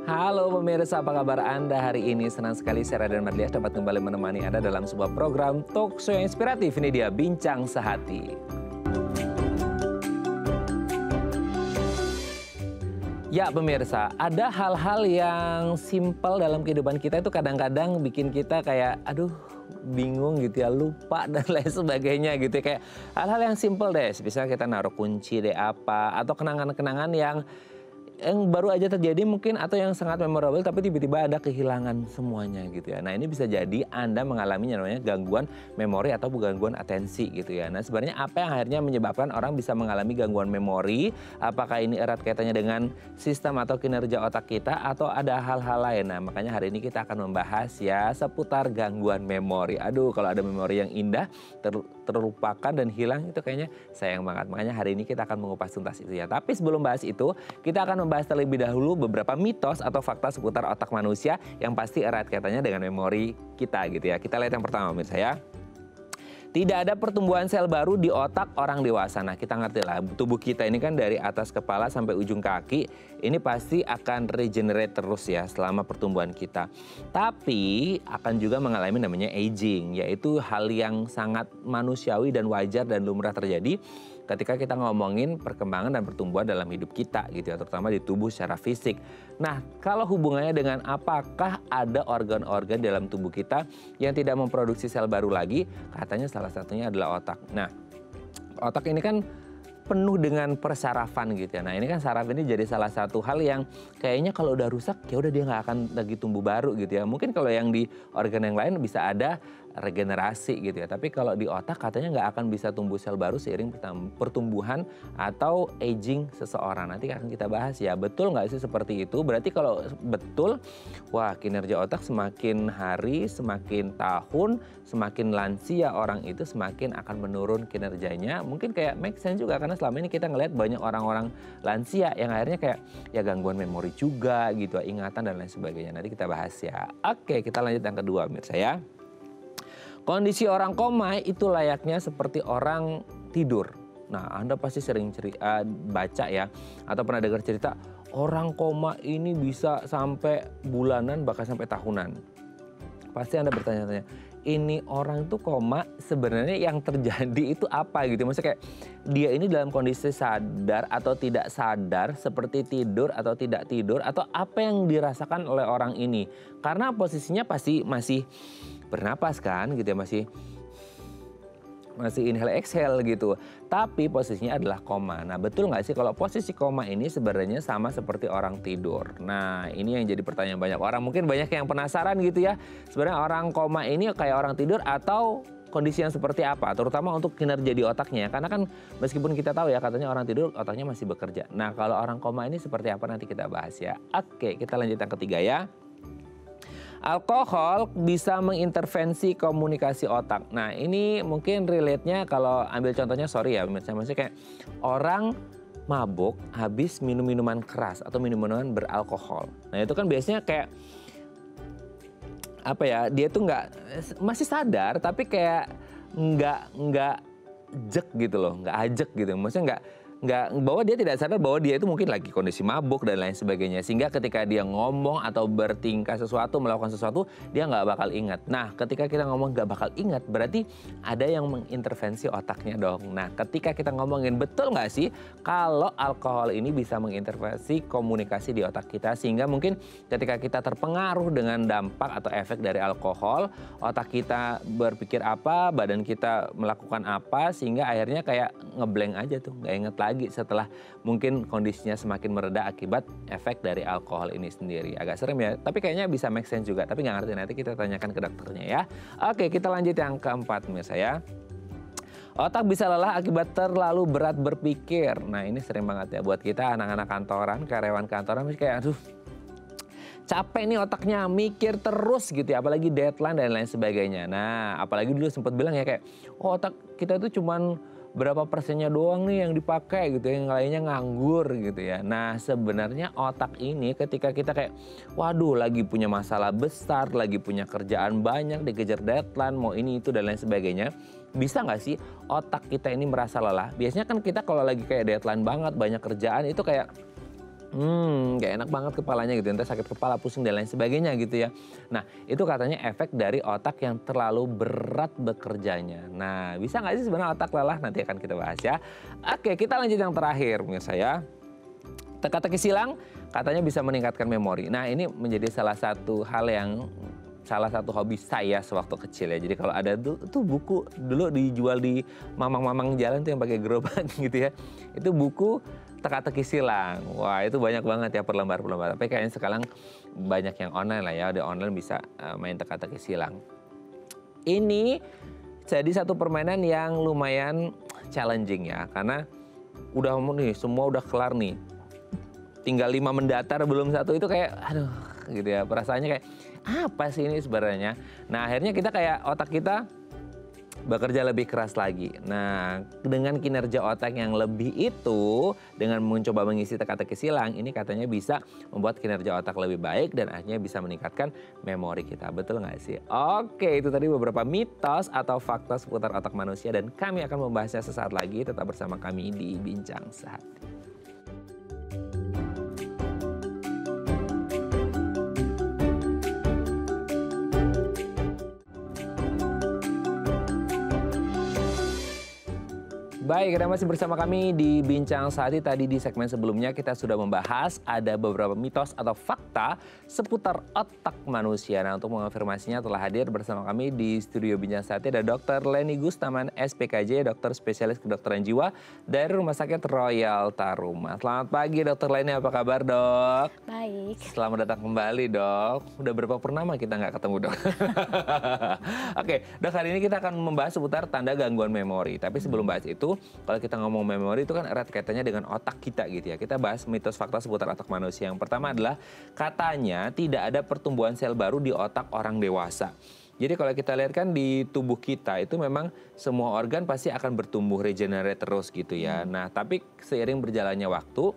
Halo pemirsa, apa kabar Anda hari ini? Senang sekali saya Raden Mardias dapat kembali menemani Anda dalam sebuah program talk show yang inspiratif. Ini dia Bincang Sehati. Ya pemirsa, ada hal-hal yang simpel dalam kehidupan kita itu kadang-kadang bikin kita kayak aduh bingung gitu ya, lupa dan lain sebagainya gitu ya. Kayak hal-hal yang simpel deh, misalnya kita naruh kunci deh apa, atau kenangan-kenangan yang baru aja terjadi mungkin atau yang sangat memorable tapi tiba-tiba ada kehilangan semuanya gitu ya. Nah ini bisa jadi Anda mengalami yang namanya gangguan memori atau gangguan atensi gitu ya. Nah sebenarnya apa yang akhirnya menyebabkan orang bisa mengalami gangguan memori? Apakah ini erat kaitannya dengan sistem atau kinerja otak kita atau ada hal-hal lain? Nah makanya hari ini kita akan membahas ya seputar gangguan memori. Aduh kalau ada memori yang indah terlupakan dan hilang itu kayaknya sayang banget. Makanya hari ini kita akan mengupas tuntas itu ya. Tapi sebelum bahas itu kita akan membahas terlebih dahulu beberapa mitos atau fakta seputar otak manusia yang pasti erat kaitannya dengan memori kita gitu ya. Kita lihat yang pertama pemirsa ya. Tidak ada pertumbuhan sel baru di otak orang dewasa. Nah kita ngerti lah tubuh kita ini kan dari atas kepala sampai ujung kaki ini pasti akan regenerate terus ya selama pertumbuhan kita. Tapi akan juga mengalami namanya aging, yaitu hal yang sangat manusiawi dan wajar dan lumrah terjadi ketika kita ngomongin perkembangan dan pertumbuhan dalam hidup kita gitu ya, terutama di tubuh secara fisik. Nah, kalau hubungannya dengan apakah ada organ-organ dalam tubuh kita yang tidak memproduksi sel baru lagi, katanya salah satunya adalah otak. Nah, otak ini kan penuh dengan persarafan gitu ya. Nah ini kan saraf ini jadi salah satu hal yang kayaknya kalau udah rusak ya udah dia nggak akan lagi tumbuh baru gitu ya. Mungkin kalau yang di organ yang lain bisa ada regenerasi gitu ya. Tapi kalau di otak katanya nggak akan bisa tumbuh sel baru seiring pertumbuhan atau aging seseorang. Nanti akan kita bahas ya, betul nggak sih seperti itu? Berarti kalau betul, wah kinerja otak semakin hari, semakin tahun, semakin lansia orang itu semakin akan menurun kinerjanya. Mungkin kayak make sense juga karena selama ini kita ngelihat banyak orang-orang lansia yang akhirnya kayak ya gangguan memori juga gitu, ingatan dan lain sebagainya. Nanti kita bahas ya. Oke, kita lanjut yang kedua pemirsa ya. Kondisi orang koma itu layaknya seperti orang tidur. Nah, Anda pasti sering baca ya, atau pernah dengar cerita orang koma ini bisa sampai bulanan bahkan sampai tahunan. Pasti Anda bertanya-tanya, ini orang itu koma sebenarnya yang terjadi itu apa gitu. Maksudnya kayak dia ini dalam kondisi sadar atau tidak sadar, seperti tidur atau tidak tidur, atau apa yang dirasakan oleh orang ini. Karena posisinya pasti masih bernapas kan gitu ya, masih inhale exhale gitu. Tapi posisinya adalah koma. Nah betul nggak sih kalau posisi koma ini sebenarnya sama seperti orang tidur? Nah ini yang jadi pertanyaan banyak orang. Mungkin banyak yang penasaran gitu ya. Sebenarnya orang koma ini kayak orang tidur atau kondisi yang seperti apa? Terutama untuk kinerja di otaknya. Karena kan meskipun kita tahu ya katanya orang tidur otaknya masih bekerja. Nah kalau orang koma ini seperti apa nanti kita bahas ya. Oke kita lanjut yang ketiga ya. Alkohol bisa mengintervensi komunikasi otak. Nah ini mungkin relate-nya kalau ambil contohnya sorry ya maksudnya kayak orang mabuk habis minum minuman keras atau minuman beralkohol. Nah itu kan biasanya kayak apa ya, dia tuh masih sadar tapi kayak nggak jek gitu loh, nggak ajek gitu. Maksudnya nggak bahwa dia tidak sadar bahwa dia itu mungkin lagi kondisi mabuk dan lain sebagainya. Sehingga ketika dia ngomong atau bertingkah sesuatu, melakukan sesuatu, dia nggak bakal ingat. Nah ketika kita ngomong nggak bakal ingat, berarti ada yang mengintervensi otaknya dong. Nah ketika kita ngomongin betul nggak sih kalau alkohol ini bisa mengintervensi komunikasi di otak kita. Sehingga mungkin ketika kita terpengaruh dengan dampak atau efek dari alkohol, otak kita berpikir apa, badan kita melakukan apa, sehingga akhirnya kayak ngeblank aja tuh, nggak inget lagi setelah mungkin kondisinya semakin mereda akibat efek dari alkohol ini sendiri. Agak serem ya, tapi kayaknya bisa make sense juga. Tapi nggak ngerti, nanti kita tanyakan ke dokternya ya. Oke, kita lanjut yang keempat pemirsa ya. Otak bisa lelah akibat terlalu berat berpikir. Nah ini sering banget ya buat kita anak-anak kantoran, karyawan kantoran masih kayak aduh capek nih otaknya mikir terus gitu ya, apalagi deadline dan lain sebagainya. Nah apalagi dulu sempat bilang ya kayak otak kita itu cuman berapa persennya doang nih yang dipakai gitu, yang lainnya nganggur gitu ya. Nah sebenarnya otak ini ketika kita kayak waduh lagi punya masalah besar, lagi punya kerjaan banyak, dikejar deadline, mau ini itu dan lain sebagainya, bisa nggak sih otak kita ini merasa lelah? Biasanya kan kita kalau lagi kayak deadline banget, banyak kerjaan itu kayak Gak enak banget kepalanya gitu, entah sakit kepala, pusing dan lain sebagainya gitu ya. Nah itu katanya efek dari otak yang terlalu berat bekerjanya. Nah bisa nggak sih sebenarnya otak lelah? Nanti akan kita bahas ya. Oke kita lanjut yang terakhir pemirsa ya. Teka-teki silang katanya bisa meningkatkan memori. Nah ini menjadi salah satu hobi saya sewaktu kecil ya. Jadi kalau ada tuh buku dulu dijual di mamang-mamang jalan tuh yang pakai gerobak gitu ya. Itu buku teka-teki silang. Wah itu banyak banget ya per lembar. Tapi kayaknya sekarang banyak yang online lah ya. Udah online bisa main teka-teki silang. Ini jadi satu permainan yang lumayan challenging ya. Karena udah nih semua udah kelar nih. Tinggal 5 mendatar belum satu itu kayak aduh gitu ya. Perasaannya kayak apa sih ini sebenarnya. Nah akhirnya kita kayak otak kita bekerja lebih keras lagi. Nah, dengan kinerja otak yang lebih itu, dengan mencoba mengisi teka-teki silang, ini katanya bisa membuat kinerja otak lebih baik dan akhirnya bisa meningkatkan memori kita. Betul nggak sih? Oke, itu tadi beberapa mitos atau fakta seputar otak manusia dan kami akan membahasnya sesaat lagi. Tetap bersama kami di Bincang Sehati. Baik, Anda masih bersama kami di Bincang Sehati. Tadi di segmen sebelumnya kita sudah membahas ada beberapa mitos atau fakta seputar otak manusia. Nah, untuk mengonfirmasinya telah hadir bersama kami di studio Bincang Sehati ada Dr. Leni Gustaman, SPKJ, dokter spesialis kedokteran jiwa dari Rumah Sakit Royal Taruma. Selamat pagi Dr. Leni, apa kabar dok? Baik. Selamat datang kembali dok. Udah berapa purnama kita nggak ketemu dok? Oke, dok hari ini kita akan membahas seputar tanda gangguan memori. Tapi sebelum bahas itu, kalau kita ngomong memori itu kan erat kaitannya dengan otak kita gitu ya. Kita bahas mitos fakta seputar otak manusia. Yang pertama adalah katanya tidak ada pertumbuhan sel baru di otak orang dewasa. Jadi kalau kita lihat kan di tubuh kita itu memang semua organ pasti akan bertumbuh regenerate terus gitu ya. Nah tapi seiring berjalannya waktu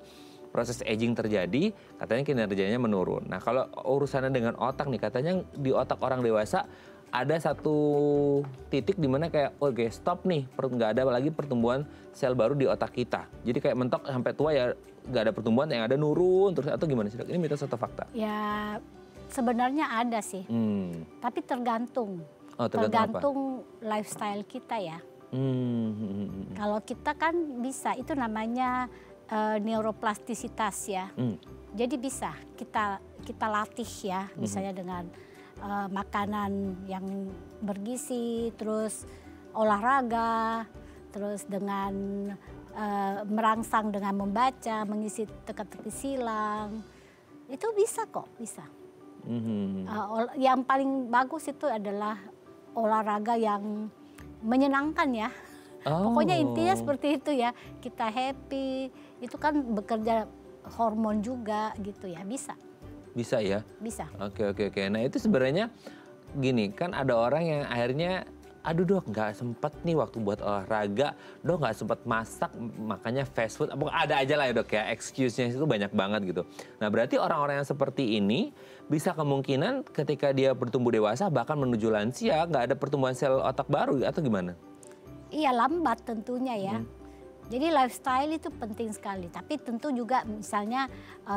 proses aging terjadi, katanya kinerjanya menurun. Nah kalau urusannya dengan otak nih, katanya di otak orang dewasa ada satu titik di mana kayak oke stop nih, nggak ada lagi pertumbuhan sel baru di otak kita. Jadi kayak mentok sampai tua ya nggak ada pertumbuhan, yang ada nurun terus atau gimana sih dok? Ini mitos atau fakta? Ya sebenarnya ada sih, tapi tergantung. Oh, tergantung lifestyle kita ya. Kalau kita kan bisa, itu namanya neuroplastisitas ya. Jadi bisa kita latih ya, misalnya dengan makanan yang bergizi, terus olahraga, terus dengan merangsang dengan membaca, mengisi teka-teki silang, itu bisa kok, bisa. Yang paling bagus itu adalah olahraga yang menyenangkan ya. Pokoknya intinya seperti itu ya, kita happy, itu kan bekerja hormon juga gitu ya, bisa. Bisa ya? Bisa. Oke. Nah itu sebenarnya gini, kan ada orang yang akhirnya, aduh dok nggak sempet nih waktu buat olahraga, dok nggak sempet masak, makanya fast food, ada aja lah ya dok ya, excuse-nya itu banyak banget gitu. Nah berarti orang-orang yang seperti ini bisa kemungkinan ketika dia bertumbuh dewasa bahkan menuju lansia nggak ada pertumbuhan sel otak baru atau gimana? Iya lambat tentunya ya. Jadi lifestyle itu penting sekali, tapi tentu juga misalnya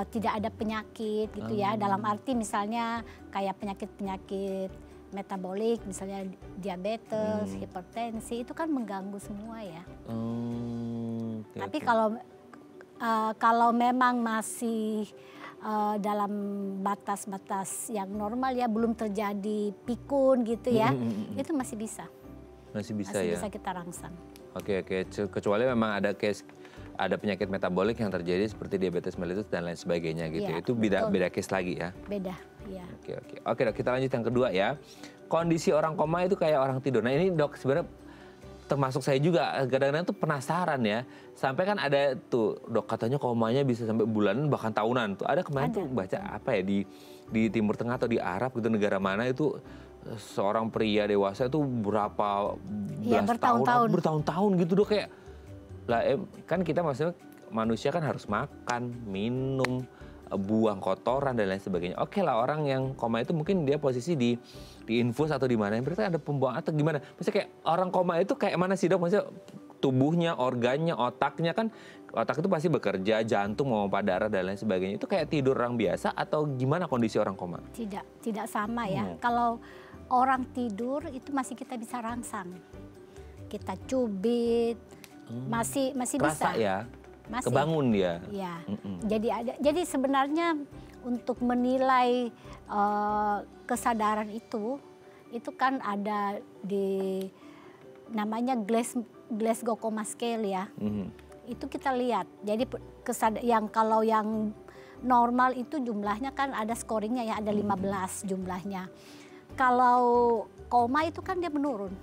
tidak ada penyakit gitu ya, dalam arti misalnya kayak penyakit-penyakit metabolik, misalnya diabetes, hipertensi, itu kan mengganggu semua ya. Tapi kalau memang masih dalam batas-batas yang normal ya, belum terjadi pikun gitu ya, itu masih bisa. Masih bisa kita rangsang. Oke. Kecuali memang ada penyakit metabolik yang terjadi seperti diabetes mellitus dan lain sebagainya gitu. Ya, itu beda case lagi ya. Beda, ya. Oke dok, kita lanjut yang kedua ya. Kondisi orang koma itu kayak orang tidur. Nah ini dok sebenarnya termasuk saya juga kadang-kadang tuh penasaran ya. Sampai kan ada tuh dok katanya komanya bisa sampai bulanan bahkan tahunan tuh. Ada kemarin tuh baca apa ya di Timur Tengah atau di Arab gitu, negara mana itu seorang pria dewasa itu berapa belas bertahun-tahun gitu dok, kayak lah kan kita maksudnya manusia kan harus makan, minum, buang kotoran dan lain sebagainya. Oke lah orang yang koma itu mungkin dia posisi di infus atau di mana, berarti ada pembuangan atau gimana? Maksudnya kayak orang koma itu kayak mana sih dok? Maksudnya tubuhnya, organnya, otaknya kan, otak itu pasti bekerja, jantung, memompa darah dan lain sebagainya. Itu kayak tidur orang biasa atau gimana kondisi orang koma? Tidak sama ya. Kalau orang tidur itu masih kita bisa rangsang, kita cubit, masih Kerasa bisa. ya, Masih. kebangun dia. Ya. Jadi sebenarnya untuk menilai kesadaran itu kan ada di namanya Glasgow Coma Scale ya. Itu kita lihat. Jadi kalau yang normal itu jumlahnya kan ada scoringnya ya, ada 15 jumlahnya. Kalau koma itu kan dia menurun,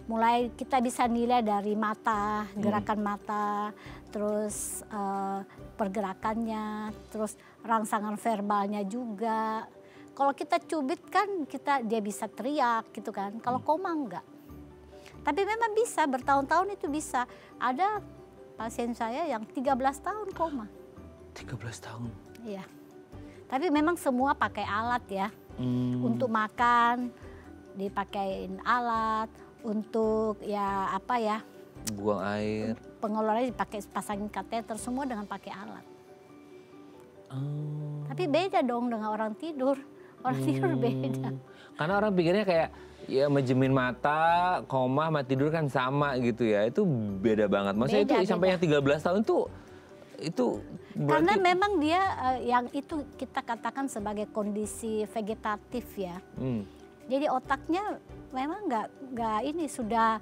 mulai kita bisa nilai dari mata, gerakan mata, terus pergerakannya, terus rangsangan verbalnya juga. Kalau kita cubit kan dia bisa teriak gitu kan. Kalau koma enggak. Tapi memang bisa, bertahun-tahun itu bisa. Ada pasien saya yang 13 tahun koma. 13 tahun? Iya. Tapi memang semua pakai alat ya. Untuk makan, dipakein alat. Untuk buang air. Pengeluarannya dipakai pasangin kateter, semua dengan pakai alat. Tapi beda dong dengan orang tidur. Orang tidur beda. Karena orang pikirnya kayak ya menjemin mata, koma, sama tidur kan sama gitu ya. Itu beda banget. Maksudnya itu sampai yang 13 tahun itu berarti... Karena memang dia yang itu kita katakan sebagai kondisi vegetatif ya. Jadi otaknya memang nggak ini sudah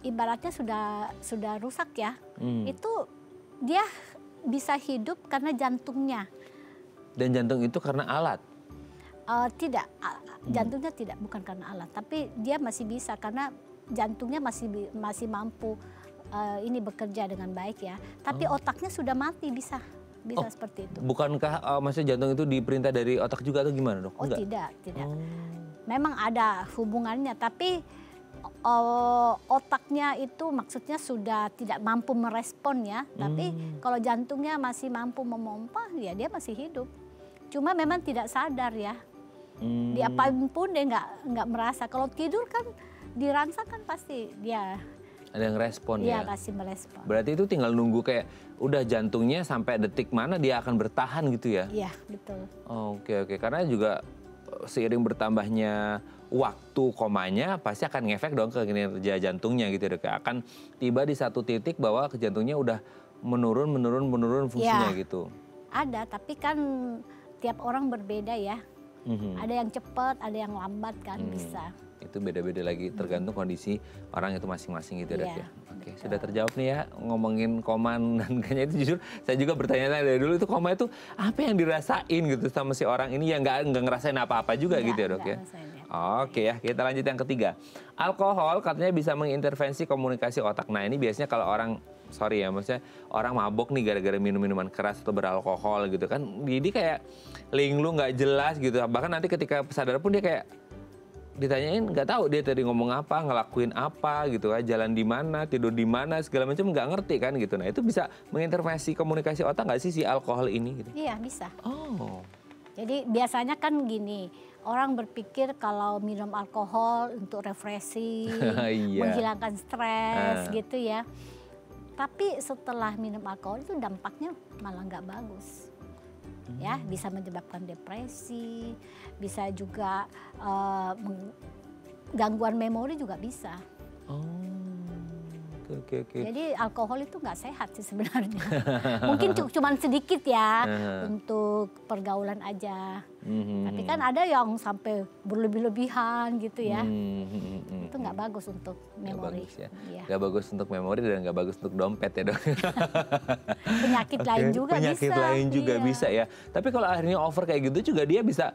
ibaratnya sudah rusak ya. Itu dia bisa hidup karena jantungnya. Dan jantung itu karena alat? Tidak, jantungnya tidak, bukan karena alat, tapi dia masih bisa karena jantungnya masih mampu ini bekerja dengan baik ya. Tapi otaknya sudah mati, bisa seperti itu. Bukankah maksudnya jantung itu diperintah dari otak juga atau gimana dok? Oh tidak. Memang ada hubungannya, tapi otaknya itu maksudnya sudah tidak mampu merespon ya. Tapi kalau jantungnya masih mampu memompa, ya dia masih hidup. Cuma memang tidak sadar ya. Diapapun dia nggak merasa. Kalau tidur kan dirangsang kan pasti dia ada yang respon ya. Iya pasti merespon. Berarti itu tinggal nunggu kayak udah jantungnya sampai detik mana dia akan bertahan gitu ya? Iya betul. Oke. Karena juga seiring bertambahnya waktu komanya pasti akan ngefek dong ke kinerja jantungnya gitu dok. Akan tiba di satu titik bahwa ke jantungnya udah menurun fungsinya ya, gitu. Ada, tapi kan tiap orang berbeda ya. Ada yang cepat, ada yang lambat kan bisa. Itu beda-beda lagi tergantung kondisi orang itu masing-masing gitu dok ya. Oke, sudah terjawab nih ya ngomongin koma dan kayaknya itu jujur saya juga bertanya dari dulu itu koma itu apa yang dirasain gitu sama si orang ini yang nggak ngerasain apa-apa juga gitu ya dok ya. Oke ya, kita lanjut yang ketiga. Alkohol katanya bisa mengintervensi komunikasi otak. Nah ini biasanya kalau orang sorry ya, maksudnya orang mabok nih gara-gara minum minuman keras atau beralkohol gitu kan, jadi kayak linglung nggak jelas gitu. Bahkan nanti ketika sadar pun dia kayak ditanyain nggak tahu dia tadi ngomong apa, ngelakuin apa gitu kan, jalan di mana, tidur di mana, segala macam nggak ngerti kan gitu. Nah itu bisa mengintervensi komunikasi otak nggak sih si alkohol ini? Gitu? Iya bisa. Oh. Jadi biasanya kan gini, orang berpikir kalau minum alkohol untuk refreshing, menghilangkan stres gitu ya. Tapi setelah minum alkohol itu dampaknya malah nggak bagus. Ya, bisa menyebabkan depresi, bisa juga gangguan memori juga bisa. Oke. Jadi alkohol itu nggak sehat sih sebenarnya. Mungkin cuma sedikit ya untuk pergaulan aja. Tapi kan ada yang sampai berlebih-lebihan gitu ya. Itu nggak bagus untuk memori. Nggak bagus untuk memori dan nggak bagus untuk dompet ya dok. Penyakit lain juga bisa. Penyakit lain juga bisa ya. Tapi kalau akhirnya over kayak gitu juga dia bisa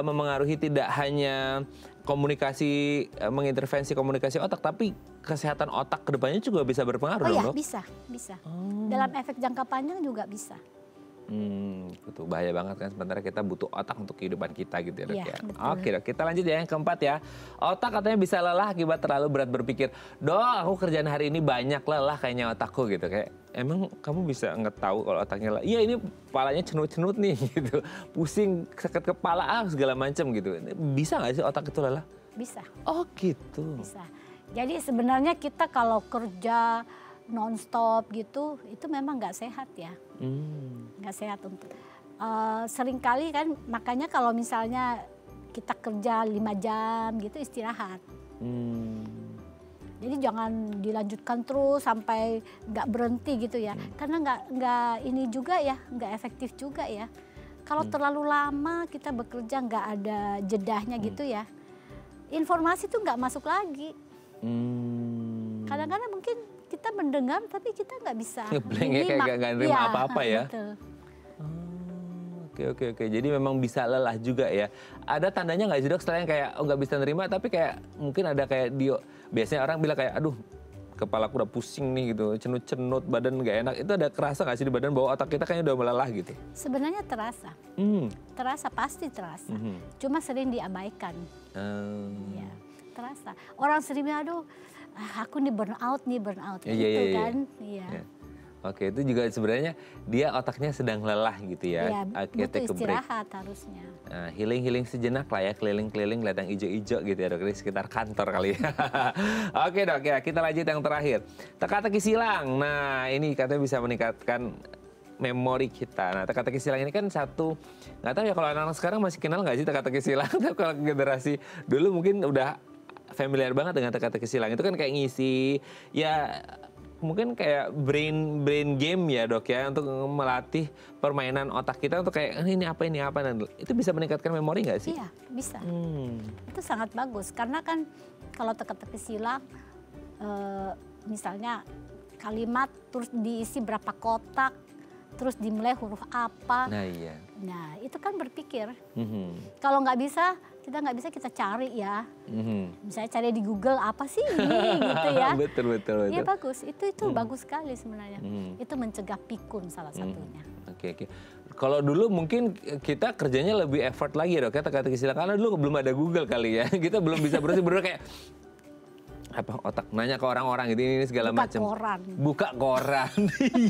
memengaruhi tidak hanya komunikasi, mengintervensi komunikasi otak, tapi kesehatan otak kedepannya juga bisa berpengaruh dong dok? Bisa. Dalam efek jangka panjang juga bisa. Itu bahaya banget kan, sementara kita butuh otak untuk kehidupan kita gitu ya dok ya. Betul. Oke dok, kita lanjut ya yang keempat ya. Otak katanya bisa lelah akibat terlalu berat berpikir. Dok, aku kerjaan hari ini banyak lelah kayaknya otakku gitu. Kayak emang kamu bisa nggak tahu kalau otaknya lelah? Iya ini kepalanya cenut-cenut nih gitu. Pusing, sakit kepala segala macam gitu. Bisa nggak sih otak itu lelah? Bisa. Oh gitu. Bisa. Jadi sebenarnya kita kalau kerja nonstop gitu, itu memang nggak sehat ya. Nggak sehat untuk. Seringkali kan, makanya kalau misalnya kita kerja 5 jam gitu istirahat. Jadi jangan dilanjutkan terus sampai nggak berhenti gitu ya. Karena nggak ini juga ya, nggak efektif juga ya. Kalau terlalu lama kita bekerja nggak ada jedahnya gitu ya, informasi tuh nggak masuk lagi. Kadang-kadang mungkin kita mendengar tapi kita nggak bisa nggak nerima apa-apa ya. Betul. Oke. Jadi memang bisa lelah juga ya. Ada tandanya nggak sih dok, selain kayak nggak bisa nerima, tapi kayak mungkin ada kayak biasanya orang bilang kayak aduh kepalaku udah pusing nih gitu, cenut-cenut, badan nggak enak. Itu ada kerasa nggak sih di badan bahwa otak kita kayaknya udah melelah gitu? Sebenarnya terasa. Terasa, pasti terasa. Cuma sering diabaikan. Ya, terasa. Orang sering bilang, aduh aku nih burn out gitu kan. Iya. Oke, itu juga sebenarnya dia otaknya sedang lelah gitu ya. Iya, butuh istirahat harusnya. Nah, healing sejenak lah ya, keliling-keliling lihat yang ijo-ijo gitu ya dok, di sekitar kantor kali ya. Oke dok ya, kita lanjut yang terakhir. Teka-teki silang, nah ini katanya bisa meningkatkan memori kita. Nah teka-teki silang ini kan satu, nggak tahu ya kalau anak-anak sekarang masih kenal nggak sih teka-teki silang, tapi kalau generasi dulu mungkin udah familiar banget dengan teka-teki silang. Itu kan kayak ngisi, ya mungkin kayak brain game ya dok ya, untuk melatih permainan otak kita untuk kayak ini apa. Dan itu bisa meningkatkan memori nggak sih? Iya bisa. Itu sangat bagus karena kan kalau teka-teki silang misalnya kalimat terus diisi berapa kotak, terus dimulai huruf apa. Nah iya. Nah itu kan berpikir. Kalau nggak bisa kita cari ya. Misalnya cari di Google apa sih ini gitu ya. Betul. Iya bagus, itu bagus sekali sebenarnya. Itu mencegah pikun salah satunya. Oke. Kalau dulu mungkin kita kerjanya lebih effort lagi ya dok ya, teka-teki silang, karena dulu belum ada Google kali ya. Kita belum bisa bener kayak apa otak nanya ke orang-orang gitu ini segala macam. Buka koran.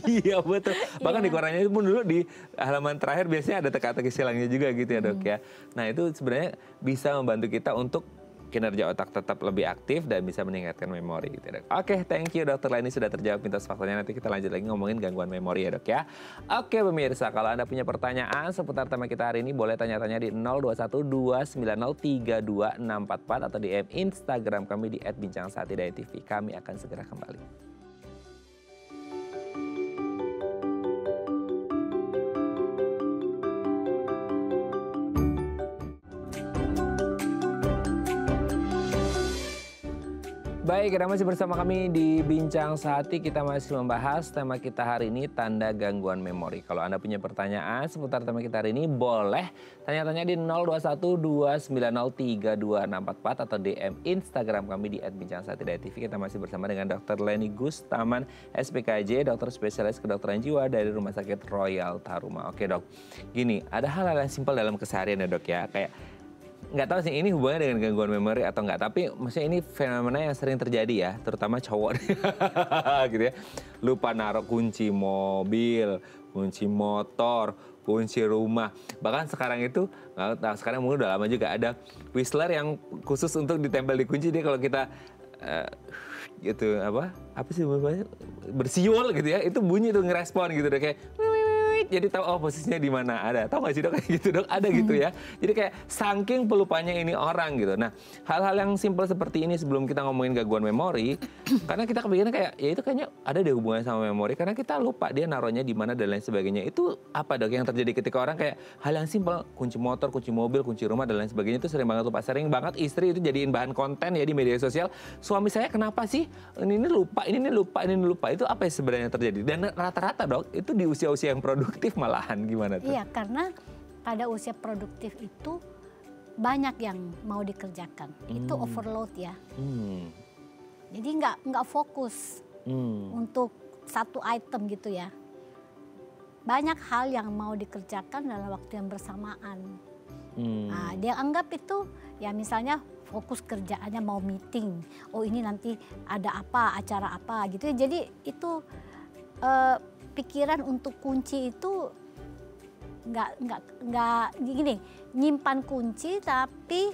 Iya betul. Bahkan di korannya itu pun dulu di halaman terakhir biasanya ada teka-teki silangnya juga gitu ya dok ya. Nah itu sebenarnya bisa membantu kita untuk kinerja otak tetap lebih aktif dan bisa meningkatkan memori gitu ya dok. Oke, thank you dokter Leni sudah terjawab mitos faktanya. Nanti kita lanjut lagi ngomongin gangguan memori ya dok ya. Oke pemirsa, kalau Anda punya pertanyaan seputar tema kita hari ini boleh tanya-tanya di 0212903244 atau di Instagram kami di @bincangsaati.tv. Kami akan segera kembali. Baik, kita masih bersama kami di Bincang Sehati. Kita masih membahas tema kita hari ini, tanda gangguan memori. Kalau Anda punya pertanyaan seputar tema kita hari ini, boleh tanya-tanya di 0212903244 atau DM Instagram kami di @bincangsaati.tv. Kita masih bersama dengan Dr. Leni Gustaman, SPKJ, dokter spesialis kedokteran jiwa dari Rumah Sakit Royal Taruma. Oke dok, gini, ada hal-hal yang simpel dalam keseharian ya dok ya, kayak nggak tahu sih ini hubungannya dengan gangguan memori atau enggak, tapi maksudnya ini fenomena yang sering terjadi ya, terutama cowok gitu ya. Lupa naruh kunci mobil, kunci motor, kunci rumah. Bahkan sekarang itu, sekarang mungkin udah lama juga ada whistler yang khusus untuk ditempel di kunci. Dia kalau kita gitu apa sih bersiul gitu ya, itu bunyi tuh ngerespon gitu deh, kayak jadi tahu oh posisinya di mana. Ada, tahu nggak sih dok kayak gitu dok, ada gitu ya. Jadi kayak saking pelupanya ini orang gitu. Nah hal-hal yang simpel seperti ini sebelum kita ngomongin gangguan memori, karena kita kepikiran kayak ya itu kayaknya ada deh hubungannya sama memori, karena kita lupa dia naruhnya di mana dan lain sebagainya. Itu apa dok yang terjadi ketika orang kayak hal yang simpel, kunci motor, kunci mobil, kunci rumah dan lain sebagainya itu sering banget lupa. Sering banget istri itu jadiin bahan konten ya di media sosial. Suami saya kenapa sih ini lupa. Itu apa yang sebenarnya terjadi? Dan rata-rata dok itu di usia-usia yang produktif malahan, gimana tuh? Iya, karena pada usia produktif itu banyak yang mau dikerjakan. Itu overload ya. Jadi nggak fokus untuk satu item gitu ya. Banyak hal yang mau dikerjakan dalam waktu yang bersamaan. Nah, dia anggap itu ya misalnya fokus kerjaannya mau meeting. Oh ini nanti ada apa, acara apa gitu ya. Jadi itu pikiran untuk kunci itu nggak gini, nyimpan kunci tapi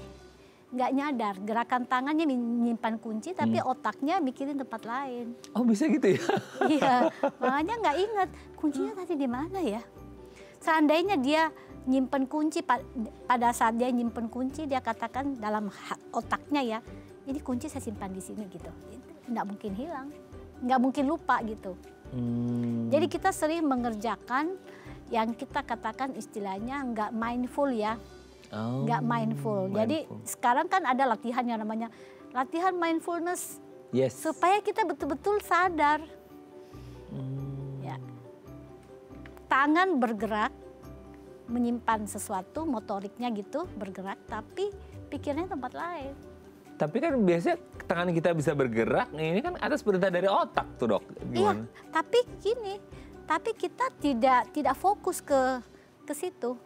nggak nyadar, gerakan tangannya menyimpan kunci, tapi otaknya mikirin tempat lain. Oh bisa gitu ya? Iya, makanya nggak ingat kuncinya tadi di mana ya. Seandainya dia nyimpen kunci, pada saat dia nyimpen kunci, dia katakan dalam otaknya ya, ini kunci saya simpan di sini gitu. Nggak mungkin hilang, nggak mungkin lupa gitu. Jadi kita sering mengerjakan yang kita katakan istilahnya nggak mindful ya. Nggak mindful. Jadi sekarang kan ada latihan yang namanya latihan mindfulness. Yes. Supaya kita betul-betul sadar. Ya. Tangan bergerak, menyimpan sesuatu, motoriknya gitu bergerak, tapi pikirnya tempat lain. Tapi kan biasanya tangan kita bisa bergerak, ini kan atas perintah dari otak tuh dok. Iya, Gimana? tapi gini, tapi kita tidak fokus ke situ.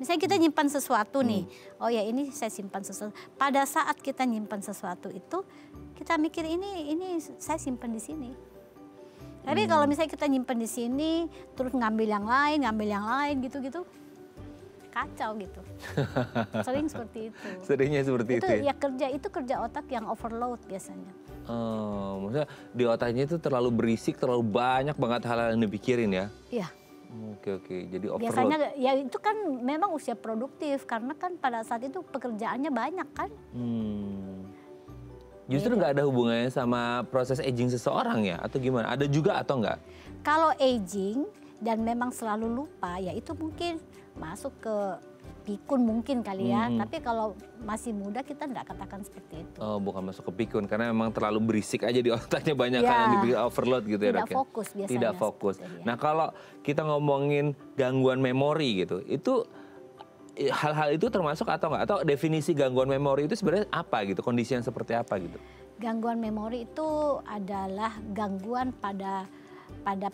Misalnya kita nyimpan sesuatu nih, oh ya ini saya simpan sesuatu. Pada saat kita nyimpan sesuatu itu, kita mikir ini saya simpan di sini. Tapi kalau misalnya kita nyimpan di sini, terus ngambil yang lain gitu-gitu, kacau gitu. Sering seperti itu. Seringnya seperti itu ya? Itu kerja otak yang overload biasanya. Maksudnya di otaknya itu terlalu berisik, terlalu banyak banget hal yang dipikirin ya? Iya. Oke, jadi overload. Biasanya ya itu kan memang usia produktif, karena kan pada saat itu pekerjaannya banyak kan. Justru nggak ada hubungannya sama proses aging seseorang ya? Atau gimana? Ada juga atau nggak? Kalau aging dan memang selalu lupa, ya itu mungkin masuk ke pikun mungkin kali ya. Tapi kalau masih muda kita nggak katakan seperti itu. Oh, bukan masuk ke pikun karena memang terlalu berisik aja di otaknya, banyak Ya, yang dibikin overload gitu ya dok. Tidak fokus biasanya. Tidak fokus. Seperti, ya. Nah kalau kita ngomongin gangguan memori gitu, itu hal-hal itu termasuk atau nggak? Atau definisi gangguan memori itu sebenarnya apa gitu? Kondisi yang seperti apa gitu? Gangguan memori itu adalah gangguan pada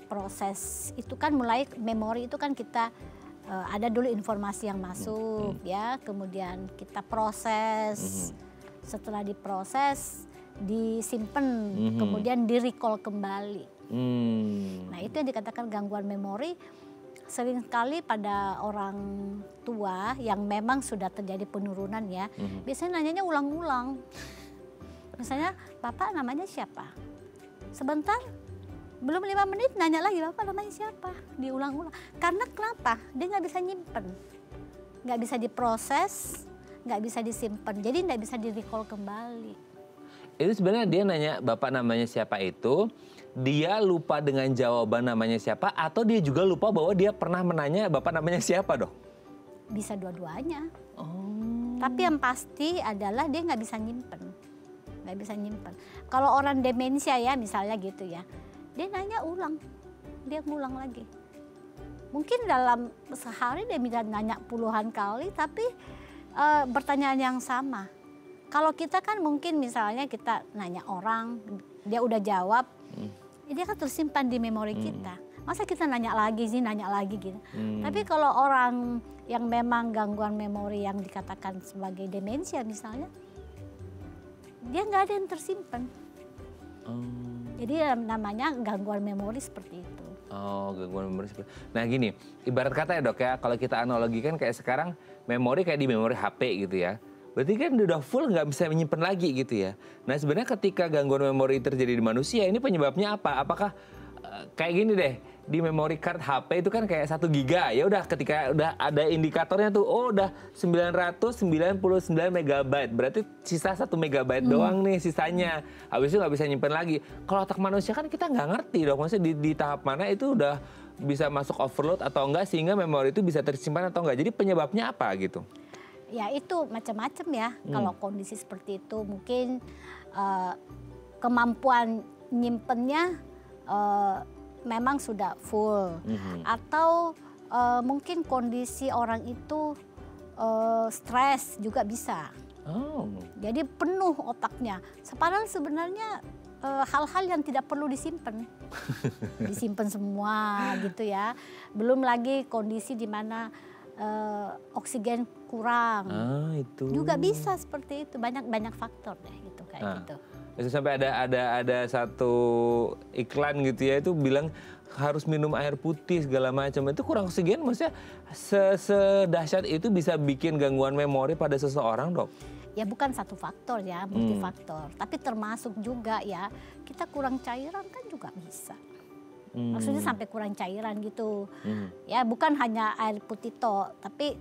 proses itu kan, mulai memori itu kan kita ada dulu informasi yang masuk ya, kemudian kita proses, setelah diproses disimpan, kemudian di-recall kembali. Nah itu yang dikatakan gangguan memori. Seringkali pada orang tua yang memang sudah terjadi penurunan ya, biasanya nanyanya ulang-ulang. Misalnya, Bapak namanya siapa? Sebentar, belum 5 menit nanya lagi, Bapak namanya siapa? Diulang-ulang. Karena kenapa? Dia nggak bisa nyimpen. Nggak bisa diproses, nggak bisa disimpan. Jadi nggak bisa di-recall kembali. Itu sebenarnya dia nanya Bapak namanya siapa itu, dia lupa dengan jawaban namanya siapa, atau dia juga lupa bahwa dia pernah menanya Bapak namanya siapa dok? Bisa dua-duanya. Tapi yang pasti adalah dia nggak bisa nyimpen. Nggak bisa nyimpen. Kalau orang demensia ya misalnya gitu ya, dia nanya ulang, dia ngulang lagi. Mungkin dalam sehari dia bisa nanya puluhan kali, tapi pertanyaan yang sama. Kalau kita kan mungkin misalnya kita nanya orang, dia udah jawab, dia kan tersimpan di memori kita. Masa kita nanya lagi gitu. Tapi kalau orang yang memang gangguan memori yang dikatakan sebagai demensia misalnya, dia nggak ada yang tersimpan. Jadi namanya gangguan memori seperti itu. Oh, gangguan memori seperti itu. Nah gini, ibarat kata ya dok ya, kalau kita analogikan kayak sekarang memori kayak di memori HP gitu ya. Berarti kan udah full nggak bisa menyimpan lagi gitu ya. Nah sebenarnya ketika gangguan memori terjadi di manusia, ini penyebabnya apa? Apakah kayak gini deh, di memory card HP itu kan kayak 1 giga, ya udah ketika udah ada indikatornya tuh, oh udah 999 megabyte, berarti sisa 1 megabyte doang nih sisanya, habis itu nggak bisa nyimpen lagi. Kalau otak manusia kan kita nggak ngerti dong, maksudnya di tahap mana itu udah bisa masuk overload atau enggak sehingga memori itu bisa tersimpan atau enggak, jadi penyebabnya apa gitu? Ya itu macam-macam ya, kalau kondisi seperti itu mungkin kemampuan nyimpennya memang sudah full, atau mungkin kondisi orang itu stres juga bisa. Jadi penuh otaknya. Padahal sebenarnya hal-hal yang tidak perlu disimpan, disimpan semua gitu ya. Belum lagi kondisi di mana oksigen kurang, itu juga bisa seperti itu. Banyak faktor deh gitu kayak gitu. Itu sampai ada satu iklan gitu ya, itu bilang harus minum air putih segala macam. Itu kurang oksigen, maksudnya sedahsyat itu bisa bikin gangguan memori pada seseorang dok? Ya bukan satu faktor ya, multifaktor. Tapi termasuk juga ya, kita kurang cairan kan juga bisa. Maksudnya sampai kurang cairan gitu. Ya bukan hanya air putih toh, tapi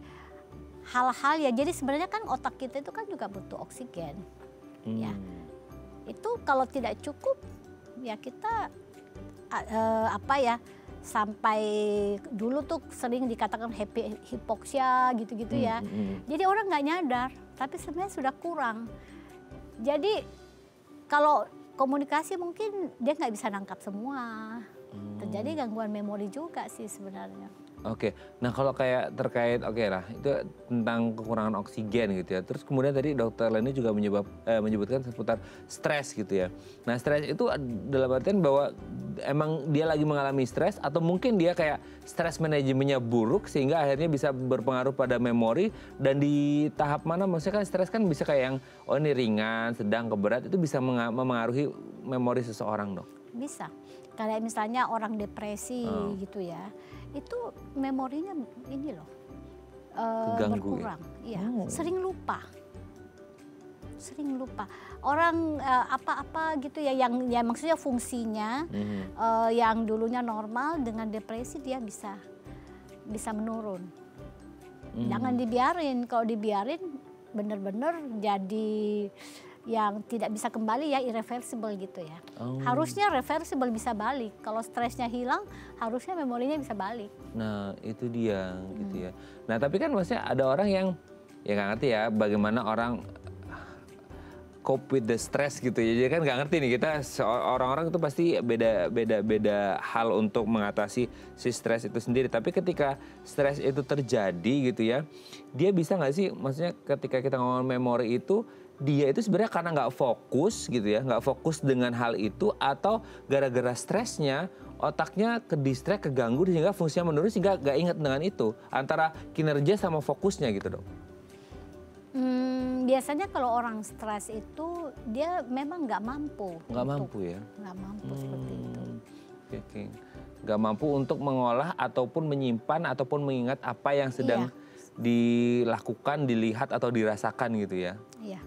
hal-hal ya. Jadi sebenarnya kan otak kita itu kan juga butuh oksigen. Ya. Itu kalau tidak cukup ya kita sampai dulu tuh sering dikatakan hipoksia gitu-gitu ya. Jadi orang nggak nyadar, tapi sebenarnya sudah kurang. Jadi kalau komunikasi mungkin dia nggak bisa nangkap semua. Terjadi gangguan memori juga sih sebenarnya. Oke, nah kalau kayak terkait lah itu tentang kekurangan oksigen gitu ya. Terus kemudian tadi Dokter Leni juga menyebutkan seputar stres gitu ya. Nah stres itu dalam artian bahwa emang dia lagi mengalami stres atau mungkin dia kayak stres manajemennya buruk sehingga akhirnya bisa berpengaruh pada memori, dan di tahap mana maksudnya kan stres kan bisa kayak yang ini ringan, sedang, keberat, itu bisa memengaruhi memori seseorang dong. Bisa. Kayak misalnya orang depresi gitu ya, itu memorinya ini loh berkurang. Ya? Iya, sering lupa. Orang apa-apa gitu ya, yang ya maksudnya fungsinya yang dulunya normal dengan depresi dia bisa menurun. Jangan dibiarin, kalau dibiarin benar-benar jadi yang tidak bisa kembali ya, irreversible gitu ya. Harusnya reversible, bisa balik. Kalau stresnya hilang, harusnya memorinya bisa balik. Nah itu dia gitu ya. Nah tapi kan maksudnya ada orang yang ya nggak ngerti ya bagaimana orang cope with the stress gitu ya. Jadi kan nggak ngerti nih, kita orang-orang itu pasti beda hal untuk mengatasi si stres itu sendiri. Tapi ketika stres itu terjadi gitu ya, dia bisa nggak sih, maksudnya ketika kita ngomong memori itu, dia itu sebenarnya karena nggak fokus gitu ya, nggak fokus dengan hal itu, atau gara-gara stresnya otaknya ke distract, keganggu sehingga fungsinya menurun sehingga nggak ingat dengan itu, antara kinerja sama fokusnya gitu dong. Biasanya kalau orang stres itu dia memang nggak mampu. Nggak mampu ya? Nggak mampu seperti itu. Oke. Nggak mampu untuk mengolah ataupun menyimpan ataupun mengingat apa yang sedang dilakukan, dilihat atau dirasakan gitu ya? Iya.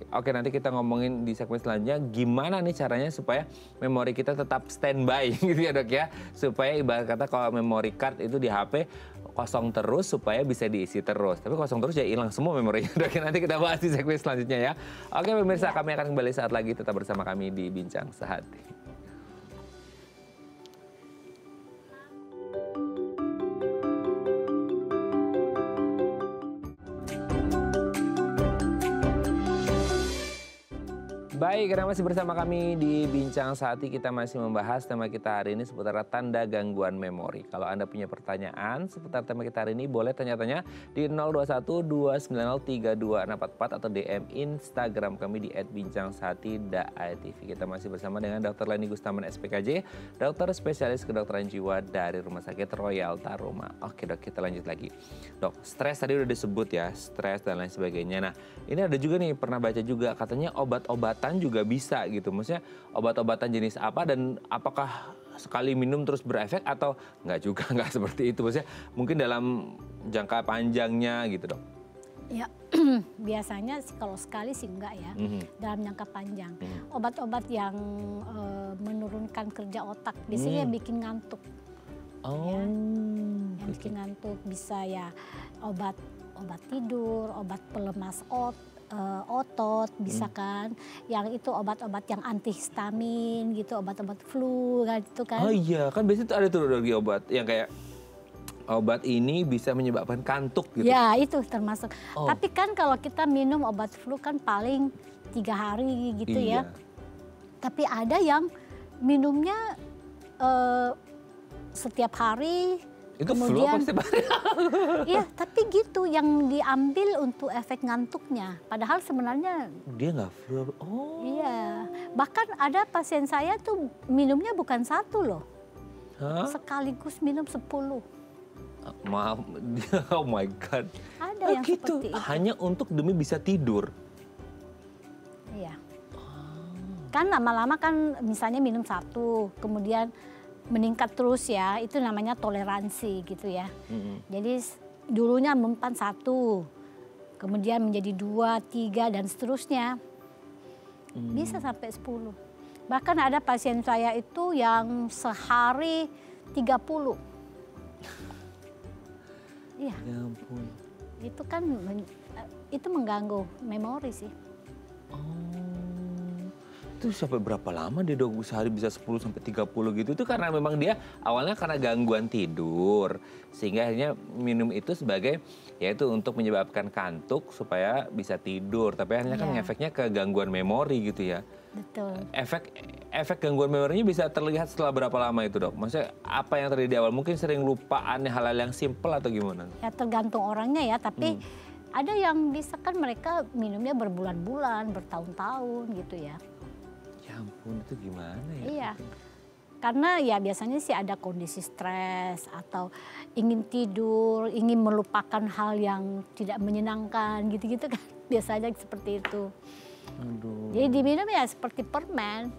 Oke, nanti kita ngomongin di segmen selanjutnya gimana nih caranya supaya memori kita tetap standby gitu ya dok ya. Supaya ibarat kata kalau memory card itu di HP kosong terus supaya bisa diisi terus. Tapi kosong terus ya hilang semua memorinya dok. Nanti kita bahas di segmen selanjutnya ya. Oke pemirsa, kami akan kembali saat lagi, tetap bersama kami di Bincang Sehati. Baik, karena masih bersama kami di Bincang Sehati, kita masih membahas tema kita hari ini seputar tanda gangguan memori. Kalau Anda punya pertanyaan seputar tema kita hari ini, boleh tanya-tanya di 021-290-3244 atau DM Instagram kami di @bincangsehati.itv. Kita masih bersama dengan Dr. Leni Gustaman SPKJ, dokter spesialis kedokteran jiwa dari Rumah Sakit Royal Taruma. Oke dok, kita lanjut lagi. Dok, stres tadi udah disebut ya, stres dan lain sebagainya. Nah, ini ada juga nih, pernah baca juga katanya obat-obatan juga bisa gitu. Maksudnya obat-obatan jenis apa dan apakah sekali minum terus berefek atau enggak juga, enggak seperti itu. Maksudnya mungkin dalam jangka panjangnya gitu dok. Ya biasanya sih kalau sekali sih enggak ya, dalam jangka panjang. Obat-obat yang menurunkan kerja otak biasanya yang bikin ngantuk. Ya, yang bikin ngantuk bisa ya obat tidur, obat pelemas otot bisa kan, yang itu obat-obat yang antihistamin gitu, obat-obat flu gitu kan. Oh iya, kan biasanya tuh ada tuh lagi obat yang kayak obat ini bisa menyebabkan kantuk gitu. Ya itu termasuk. Tapi kan kalau kita minum obat flu kan paling 3 hari gitu ya. Tapi ada yang minumnya setiap hari. Itu kemudian, flu apa sih? Iya, tapi gitu yang diambil untuk efek ngantuknya. Padahal sebenarnya dia nggak flu. Oh. Iya, bahkan ada pasien saya tuh minumnya bukan 1 loh. Sekaligus minum 10. Maaf, oh my God. Ada yang gitu. seperti itu. Hanya untuk demi bisa tidur. Iya. Kan lama-lama kan misalnya minum 1, kemudian meningkat terus ya, itu namanya toleransi gitu ya. Jadi dulunya mempan 1, kemudian menjadi 2, 3 dan seterusnya. Bisa sampai 10. Bahkan ada pasien saya itu yang sehari 30. Iya. Ya ampun. Itu kan itu mengganggu memori sih. Itu sampai berapa lama dia dok sehari bisa 10 sampai 30 gitu? Itu karena memang dia awalnya karena gangguan tidur sehingga akhirnya minum itu sebagai yaitu untuk menyebabkan kantuk supaya bisa tidur. Tapi akhirnya kan ngefeknya ke gangguan memori gitu ya. Betul. Efek gangguan memorinya bisa terlihat setelah berapa lama itu dok? Maksudnya apa yang terjadi di awal? Mungkin sering lupaan hal-hal yang simpel atau gimana? Ya tergantung orangnya ya, tapi ada yang bisa kan mereka minumnya berbulan-bulan, bertahun-tahun gitu ya. Ya ampun, itu gimana ya? Iya, karena ya biasanya sih ada kondisi stres atau ingin tidur, ingin melupakan hal yang tidak menyenangkan gitu-gitu kan. Biasanya seperti itu. Aduh. Jadi diminum ya seperti permen.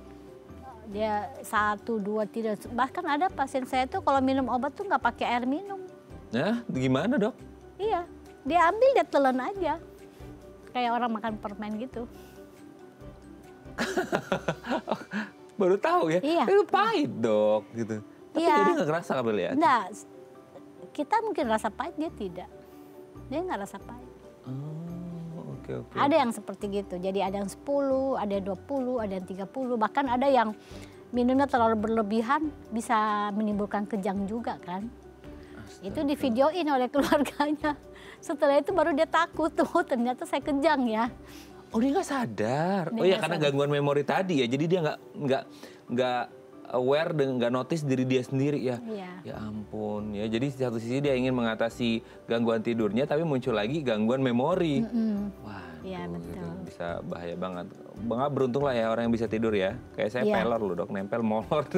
Dia 1, 2, 3, bahkan ada pasien saya tuh kalau minum obat tuh nggak pakai air minum. Nah, gimana dok? Iya, dia ambil dia telan aja. Kayak orang makan permen gitu. Baru tahu ya? Iya. Itu pahit dok gitu. Tapi Iya. jadi nggak kerasa kali ya? Enggak, kita mungkin rasa pahit, dia tidak. Dia nggak rasa pahit. Oh, oke. Ada yang seperti gitu, jadi ada yang 10, ada yang 20, ada yang 30, bahkan ada yang minumnya terlalu berlebihan bisa menimbulkan kejang juga kan. Astaga. Itu divideoin oleh keluarganya. Setelah itu baru dia takut, tuh ternyata saya kejang ya. Oh dia nggak sadar. Dia Oh ya nggak karena sadar. gangguan memori tadi ya. Jadi dia nggak aware dan nggak notice diri dia sendiri ya. Iya. Ya ampun ya. Jadi di satu sisi dia ingin mengatasi gangguan tidurnya, tapi muncul lagi gangguan memori. Wah, Iya, betul. bisa bahaya banget. Bang beruntung lah ya orang yang bisa tidur ya. Kayak saya Iya. pelor loh dok, nempel molor.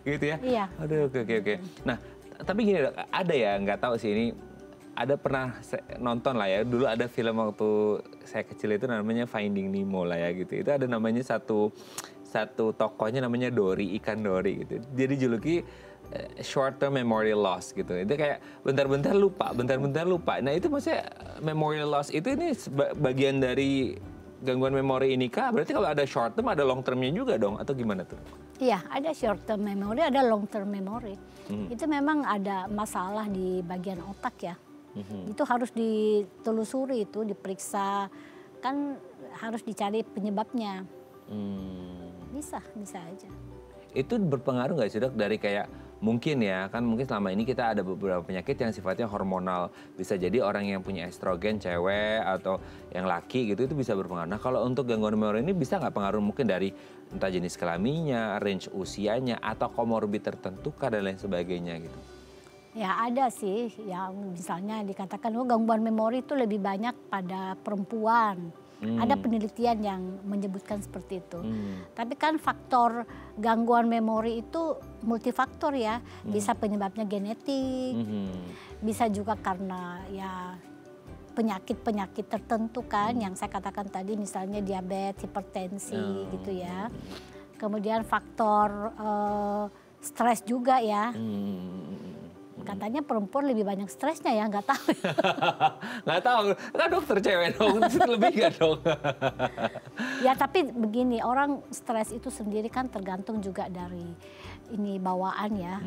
Gitu ya. Iya. Aduh oke. Nah tapi gini dok, ada ya nggak tahu sih ini. Ada pernah nonton lah ya, dulu ada film waktu saya kecil itu namanya Finding Nemo lah ya gitu. Itu ada namanya satu tokohnya namanya Dory, ikan Dory gitu. Jadi juluki short term memory loss gitu. Itu kayak bentar-bentar lupa. Nah itu maksudnya memory loss itu ini bagian dari gangguan memori ini kah? Berarti kalau ada short term ada long termnya juga dong atau gimana tuh? Iya, ada short term memory, ada long term memory. Itu memang ada masalah di bagian otak ya. Itu harus ditelusuri, itu diperiksa, kan harus dicari penyebabnya. Bisa aja. Itu berpengaruh nggak sih dok dari kayak mungkin ya kan mungkin selama ini kita ada beberapa penyakit yang sifatnya hormonal, bisa jadi orang yang punya estrogen cewek atau yang laki gitu itu bisa berpengaruh. Nah kalau untuk gangguan memori ini bisa nggak pengaruh mungkin dari entah jenis kelaminnya, range usianya atau komorbid tertentu kah dan lain sebagainya gitu? Ya ada sih yang misalnya dikatakan gangguan memori itu lebih banyak pada perempuan. Ada penelitian yang menyebutkan seperti itu. Tapi kan faktor gangguan memori itu multifaktor ya. Bisa penyebabnya genetik, bisa juga karena ya penyakit-penyakit tertentu kan yang saya katakan tadi, misalnya diabetes, hipertensi gitu ya. Kemudian faktor stres juga ya. Katanya perempuan lebih banyak stresnya ya, nggak tahu. Nggak tahu, kan dokter cewek dong, lebih nggak dong? Ya tapi begini, orang stres itu sendiri kan tergantung juga dari ini bawaan ya.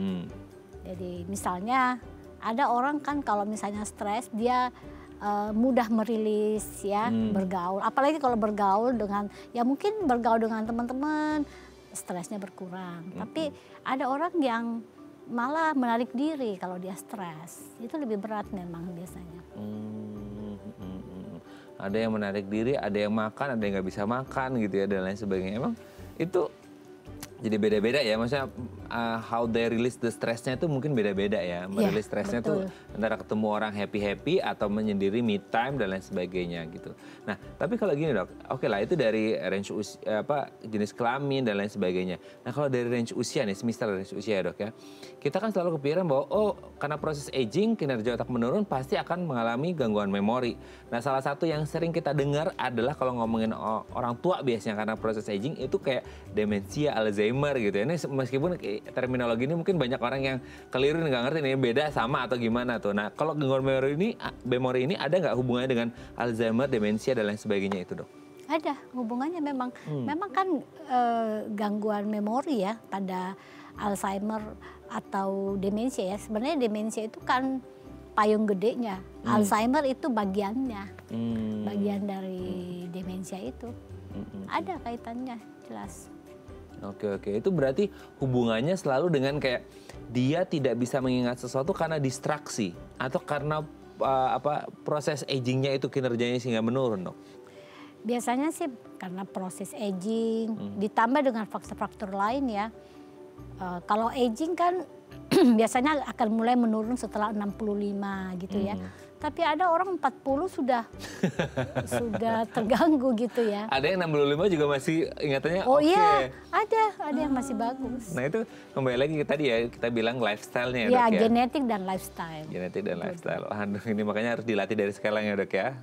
Jadi misalnya ada orang kan kalau misalnya stres dia mudah merilis ya, bergaul. Apalagi kalau bergaul dengan, ya mungkin bergaul dengan teman-teman, stresnya berkurang. Tapi ada orang yang malah menarik diri kalau dia stres. Itu lebih berat memang biasanya. Ada yang menarik diri, ada yang makan, ada yang nggak bisa makan gitu ya dan lain sebagainya. Emang itu jadi beda-beda ya, maksudnya how they release the stressnya itu mungkin beda-beda ya. Merilis stresnya tuh antara ketemu orang happy-happy atau menyendiri me time dan lain sebagainya gitu. Nah tapi kalau gini dok, oke lah itu dari range usia, jenis kelamin dan lain sebagainya. Nah kalau dari range usia nih, semisal range usia ya dok ya, kita kan selalu kepikiran bahwa karena proses aging, kinerja otak menurun pasti akan mengalami gangguan memori. Nah salah satu yang sering kita dengar adalah kalau ngomongin orang tua biasanya karena proses aging itu kayak demensia, Alzheimer gitu ya. Ini meskipun terminologi ini mungkin banyak orang yang keliru nggak ngerti nih beda sama atau gimana tuh. Nah kalau gangguan memori ini ada nggak hubungannya dengan Alzheimer, demensia dan lain sebagainya itu dok? Ada hubungannya memang. Memang kan gangguan memori ya pada Alzheimer atau demensia ya. Sebenarnya demensia itu kan payung gedenya. Alzheimer itu bagiannya. Bagian dari demensia itu. Ada kaitannya jelas. Oke. Itu berarti hubungannya selalu dengan kayak dia tidak bisa mengingat sesuatu karena distraksi atau karena proses agingnya itu kinerjanya sehingga menurun dok? Biasanya sih karena proses aging ditambah dengan faktor-faktor lain ya. Kalau aging kan biasanya akan mulai menurun setelah 65 gitu ya. Tapi ada orang 40 sudah terganggu gitu ya. Ada yang 65 juga masih ingatannya oke. Iya, ada yang masih bagus. Nah itu kembali lagi ke tadi ya, kita bilang lifestyle-nya ya dok ya. Genetik dan lifestyle. Genetik dan lifestyle. Aduh, ini makanya harus dilatih dari sekarang ya dok ya.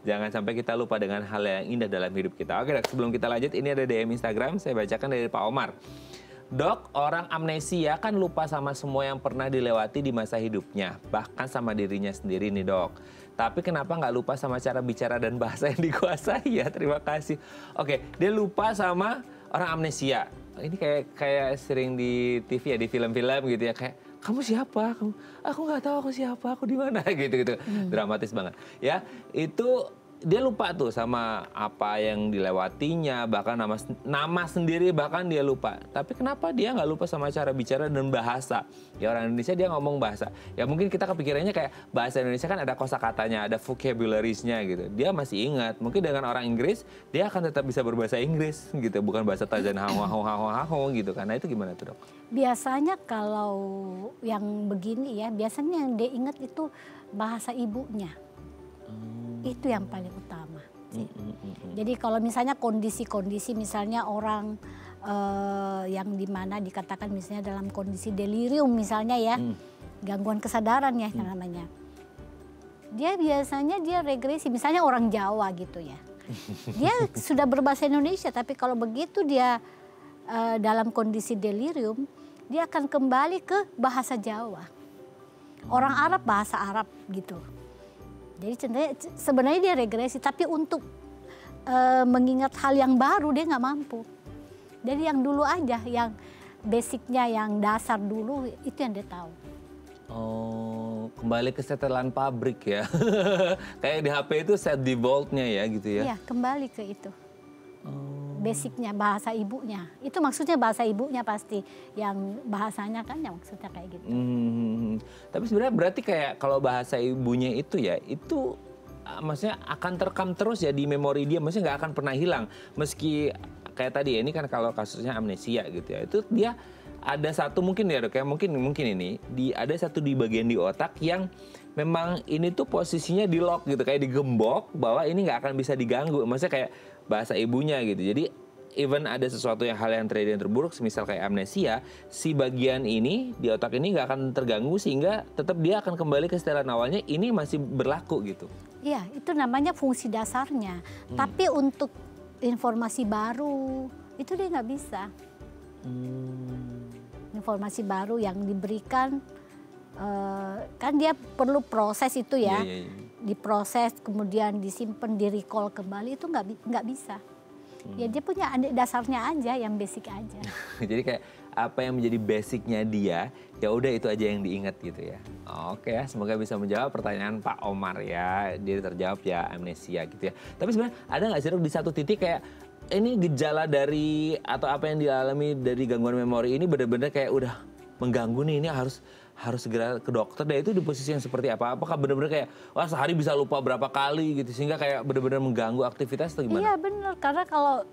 Jangan sampai kita lupa dengan hal yang indah dalam hidup kita. Oke dok, sebelum kita lanjut, ini ada DM Instagram, saya bacakan dari Pak Omar. Dok, orang amnesia kan lupa sama semua yang pernah dilewati di masa hidupnya. Bahkan sama dirinya sendiri nih dok. Tapi kenapa nggak lupa sama cara bicara dan bahasa yang dikuasai ya? Terima kasih. Oke, dia lupa sama orang amnesia. Ini kayak sering di TV ya, di film-film gitu ya. Kayak, kamu siapa? Aku nggak tahu aku siapa, aku di mana gitu. Dramatis banget. Ya, itu dia lupa tuh sama apa yang dilewatinya, bahkan nama sendiri bahkan dia lupa. Tapi kenapa dia nggak lupa sama cara bicara dan bahasa? Ya orang Indonesia dia ngomong bahasa. Ya mungkin kita kepikirannya kayak bahasa Indonesia kan ada kosakatanya, ada vocabularies-nya gitu. Dia masih ingat. Mungkin dengan orang Inggris dia akan tetap bisa berbahasa Inggris gitu, bukan bahasa Tarzan haho gitu. Karena itu gimana tuh dok? Biasanya kalau yang begini ya, biasanya yang dia ingat itu bahasa ibunya. Itu yang paling utama sih. Jadi kalau misalnya kondisi-kondisi misalnya orang yang dimana dikatakan misalnya dalam kondisi delirium misalnya ya, gangguan kesadaran ya namanya. Dia biasanya regresi, misalnya orang Jawa gitu ya. Dia sudah berbahasa Indonesia tapi kalau begitu dia dalam kondisi delirium, dia akan kembali ke bahasa Jawa. Orang Arab bahasa Arab gitu. Jadi sebenarnya dia regresi, tapi untuk mengingat hal yang baru dia nggak mampu. Jadi yang dulu aja, yang basicnya, yang dasar dulu itu yang dia tahu. Oh, kembali ke setelan pabrik ya. Kayak di HP itu set default-nya ya gitu ya. Iya, kembali ke itu. Basicnya, bahasa ibunya. Itu maksudnya bahasa ibunya pasti. Yang bahasanya kan yang maksudnya kayak gitu. Tapi sebenarnya berarti kayak kalau bahasa ibunya itu ya, itu maksudnya akan terekam terus ya di memori dia. Maksudnya nggak akan pernah hilang. Meski kayak tadi ya, ini kan kalau kasusnya amnesia gitu ya. Itu dia ada satu mungkin ya dok ya, mungkin ini. Ada satu di bagian di otak yang memang ini tuh posisinya di lock gitu. Kayak digembok bahwa ini nggak akan bisa diganggu. Maksudnya kayak bahasa ibunya gitu. Jadi even ada sesuatu hal yang terjadi yang terburuk, misal kayak amnesia, si bagian ini di otak ini nggak akan terganggu sehingga tetap dia akan kembali ke setelan awalnya. Ini masih berlaku gitu. Iya, itu namanya fungsi dasarnya. Tapi untuk informasi baru itu dia nggak bisa. Informasi baru yang diberikan kan dia perlu proses itu ya. Diproses kemudian disimpan, di-recall kembali itu nggak bisa. Ya dia punya dasarnya aja, yang basic aja. Jadi kayak apa yang menjadi basicnya dia, ya udah itu aja yang diingat gitu ya. Oke ya, semoga bisa menjawab pertanyaan Pak Omar ya. Dia terjawab ya, amnesia gitu ya. Tapi sebenarnya ada nggak sih di satu titik kayak ini gejala dari atau apa yang dialami dari gangguan memori ini benar-benar kayak udah mengganggu nih, ini harus segera ke dokter deh. Itu di posisi yang seperti apa? Apakah benar-benar kayak wah sehari bisa lupa berapa kali gitu sehingga kayak benar-benar mengganggu aktivitas atau gimana? Iya benar, karena kalau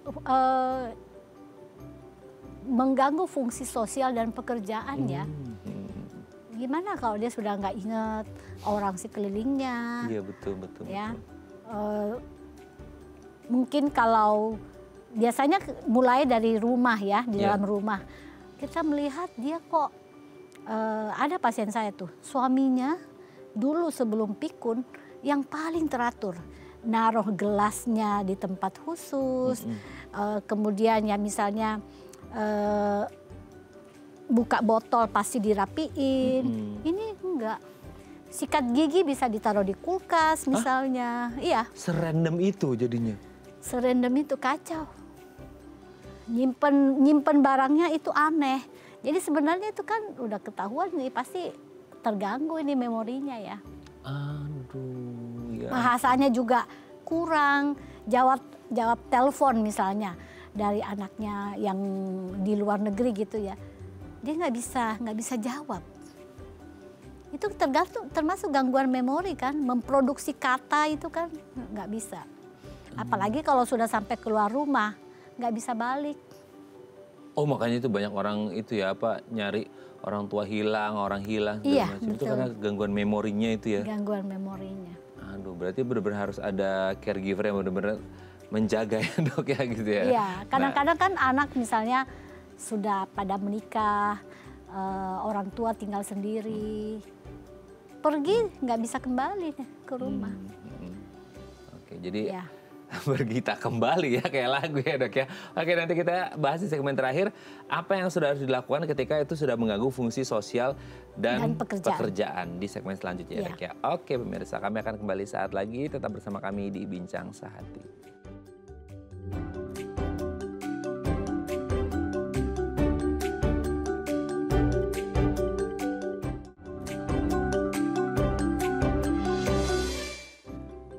mengganggu fungsi sosial dan pekerjaan ya. Gimana kalau dia sudah nggak ingat orang sekelilingnya? Iya betul. Ya, mungkin kalau biasanya mulai dari rumah ya, di dalam rumah kita melihat dia kok ada pasien saya tuh, suaminya dulu sebelum pikun yang paling teratur, naruh gelasnya di tempat khusus, kemudian ya misalnya buka botol pasti dirapiin. Ini enggak. Sikat gigi bisa ditaruh di kulkas misalnya. Iya. Serandom itu jadinya? Serandom itu, kacau. Nyimpen barangnya itu aneh. Jadi sebenarnya itu kan udah ketahuan nih, pasti terganggu ini memorinya ya. Aduh, ya. Bahasanya juga kurang, jawab telepon misalnya dari anaknya yang di luar negeri gitu ya. Dia nggak bisa jawab. Itu termasuk gangguan memori kan, memproduksi kata itu kan nggak bisa. Apalagi kalau sudah sampai keluar rumah, nggak bisa balik. Oh, makanya itu banyak orang itu ya, nyari orang tua hilang, orang hilang segala Iya, macam. betul. Itu karena gangguan memorinya itu ya. Gangguan memorinya. Aduh, berarti benar-benar harus ada caregiver yang benar-benar menjaga ya dok ya gitu ya. Iya, kadang-kadang kan anak misalnya sudah pada menikah, orang tua tinggal sendiri, pergi nggak bisa kembali ke rumah. Oke, jadi Ya. pergi tak kembali ya, kayak lagu ya dok ya. Oke, nanti kita bahas di segmen terakhir apa yang sudah harus dilakukan ketika itu sudah mengganggu fungsi sosial dan pekerjaan di segmen selanjutnya ya dok ya. Oke pemirsa, kami akan kembali saat lagi, tetap bersama kami di Bincang Sehati.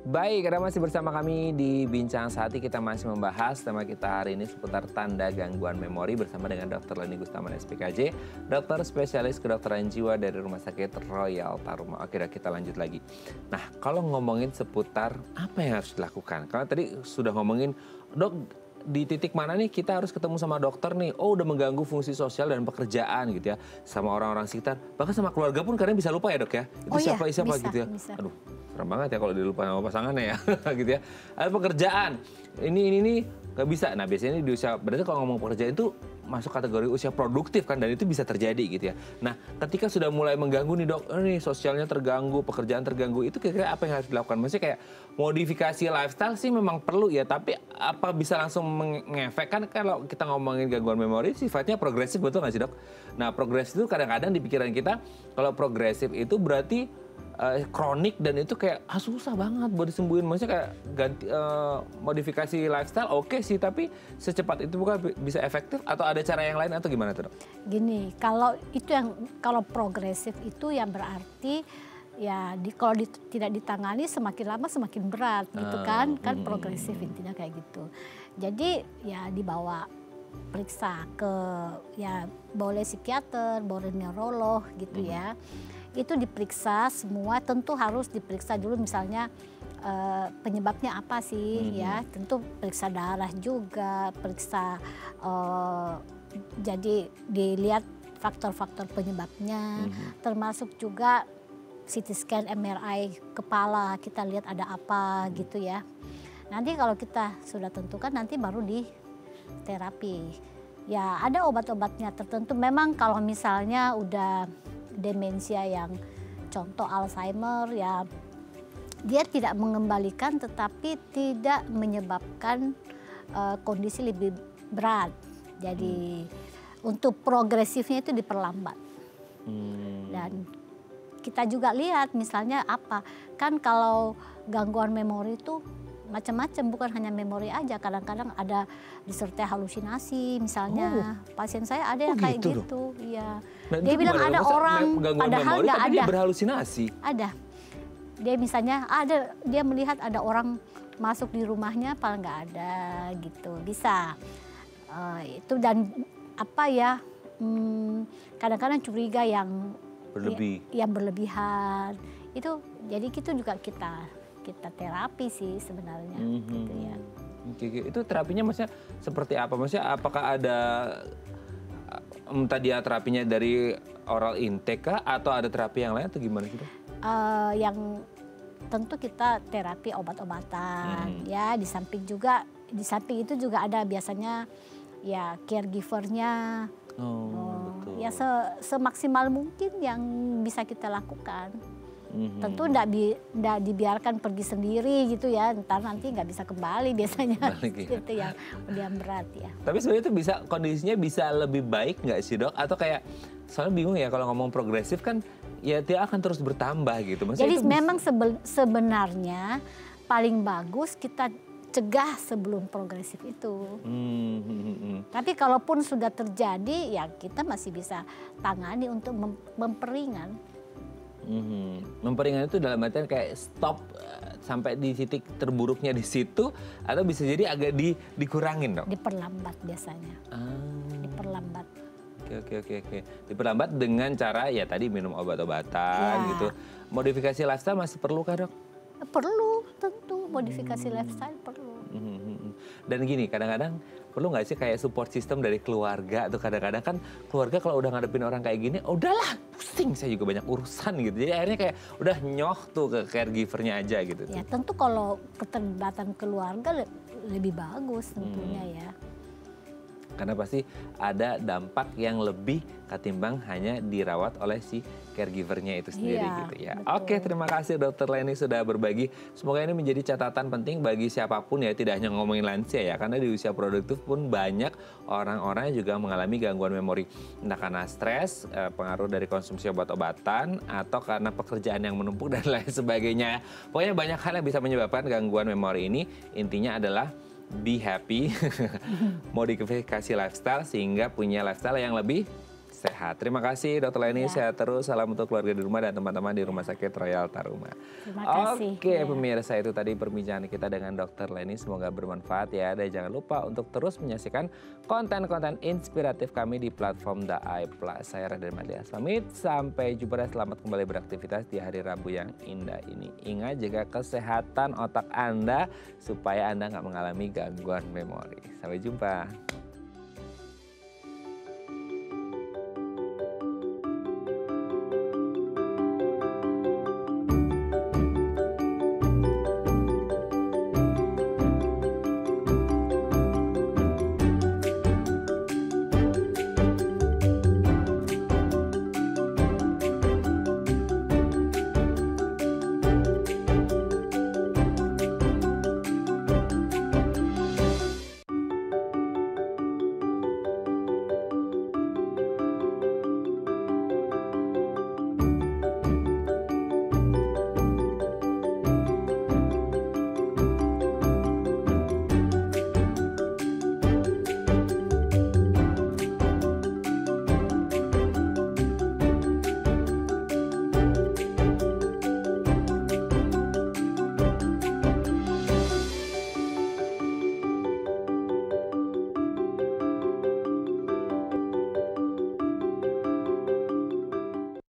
Baik, Anda masih bersama kami di Bincang Sehati. Kita masih membahas tema kita hari ini seputar tanda gangguan memori bersama dengan Dr. Leni Gustaman SPKJ, dokter spesialis kedokteran jiwa dari Rumah Sakit Royal Taruma. Oke, kita lanjut lagi. Nah, kalau ngomongin seputar apa yang harus dilakukan, karena tadi sudah ngomongin, dok, di titik mana nih kita harus ketemu sama dokter nih? Oh, udah mengganggu fungsi sosial dan pekerjaan gitu ya, sama orang-orang sekitar, bahkan sama keluarga pun kadang bisa lupa ya dok ya. Itu siapa bisa, gitu ya. Bisa. Aduh, serem banget ya kalau dilupa sama pasangannya ya, gitu ya. Ada pekerjaan, ini nggak bisa. Nah biasanya di usia, berarti kalau ngomong pekerjaan itu masuk kategori usia produktif kan, dan itu bisa terjadi gitu ya. Nah ketika sudah mulai mengganggu nih dok, nih sosialnya terganggu, pekerjaan terganggu, itu kira-kira apa yang harus dilakukan? Maksudnya kayak modifikasi lifestyle sih memang perlu ya, tapi apa bisa langsung mengefek? Kan kalau kita ngomongin gangguan memori sifatnya progresif, betul nggak sih dok? Nah progresif itu kadang-kadang di pikiran kita, kalau progresif itu berarti kronik dan itu kayak susah banget buat disembuhin. Maksudnya kayak ganti modifikasi lifestyle oke sih, tapi secepat itu bukan bisa efektif, atau ada cara yang lain atau gimana tuh dok? Gini, kalau progresif itu yang berarti ya kalau tidak ditangani semakin lama semakin berat gitu kan progresif intinya kayak gitu. Jadi ya dibawa periksa ke ya boleh psikiater, boleh neurolog gitu ya. Itu diperiksa semua, tentu harus diperiksa dulu misalnya penyebabnya apa sih ya, tentu periksa darah juga, periksa jadi dilihat faktor-faktor penyebabnya, termasuk juga CT scan, MRI kepala, kita lihat ada apa gitu ya. Nanti kalau kita sudah tentukan nanti baru di terapi. Ya ada obat-obatnya tertentu, memang kalau misalnya udah demensia yang contoh Alzheimer ya, dia tidak mengembalikan tetapi tidak menyebabkan kondisi lebih berat. Jadi untuk progresifnya itu diperlambat. Dan kita juga lihat misalnya apa, kan kalau gangguan memori itu macam-macam, bukan hanya memori aja, kadang-kadang ada disertai halusinasi misalnya. Pasien saya ada yang kayak gitu. Iya. Nah, dia bilang ada orang padahal nggak ada. Dia berhalusinasi. Ada. Dia misalnya dia melihat ada orang masuk di rumahnya, padahal nggak ada gitu. Bisa. Itu dan apa ya? Kadang-kadang curiga yang berlebihan. Itu jadi itu juga kita terapi sih sebenarnya gitu ya. Itu terapinya maksudnya seperti apa? Maksudnya apakah ada tadi terapinya dari oral intake kah, atau ada terapi yang lain atau gimana sih? Yang tentu kita terapi obat-obatan ya, di samping itu juga ada biasanya ya caregivernya. Betul. Ya semaksimal mungkin yang bisa kita lakukan. Tentu nggak dibiarkan pergi sendiri gitu ya, ntar nanti nggak bisa kembali biasanya. Itu yang berat ya. Tapi sebenarnya itu kondisinya bisa lebih baik nggak sih dok? Atau kayak soalnya bingung ya kalau ngomong progresif kan ya dia akan terus bertambah gitu. Maksudnya jadi memang sebenarnya paling bagus kita cegah sebelum progresif itu. Tapi kalaupun sudah terjadi ya kita masih bisa tangani untuk memperingan. Memperingan itu dalam artian kayak stop sampai di titik terburuknya di situ, atau bisa jadi agak dikurangin dok? Diperlambat biasanya. Diperlambat. Oke. Diperlambat dengan cara ya tadi minum obat-obatan gitu. Modifikasi lifestyle masih perlu kah dok? Perlu, tentu modifikasi lifestyle perlu. Dan gini, kadang-kadang perlu nggak sih kayak support system dari keluarga tuh? Kadang-kadang kan keluarga kalau udah ngadepin orang kayak gini, udahlah pusing, saya juga banyak urusan gitu. Jadi akhirnya kayak udah nyoh tuh ke caregivernya aja gitu. Ya tentu kalau keterlibatan keluarga lebih bagus tentunya ya. Karena pasti ada dampak yang lebih ketimbang hanya dirawat oleh si caregivernya itu sendiri gitu ya. Betul. Oke, terima kasih Dr. Leni sudah berbagi. Semoga ini menjadi catatan penting bagi siapapun ya, tidak hanya ngomongin lansia ya. Karena di usia produktif pun banyak orang-orang yang juga mengalami gangguan memori. Entah karena stres, pengaruh dari konsumsi obat-obatan, atau karena pekerjaan yang menumpuk dan lain sebagainya. Pokoknya banyak hal yang bisa menyebabkan gangguan memori ini. Intinya adalah be happy, modifikasi lifestyle sehingga punya lifestyle yang lebih sehat. Terima kasih Dr. Leni, sehat terus. Salam untuk keluarga di rumah dan teman-teman di Rumah Sakit Royal Taruma. Terima kasih. Oke, pemirsa, itu tadi perbincangan kita dengan Dr. Leni. Semoga bermanfaat ya. Dan jangan lupa untuk terus menyaksikan konten-konten inspiratif kami di platform The Eye Plus. Saya Raden Madias pamit. Sampai jumpa dan selamat kembali beraktivitas di hari Rabu yang indah ini. Ingat, jaga kesehatan otak Anda supaya Anda nggak mengalami gangguan memori. Sampai jumpa.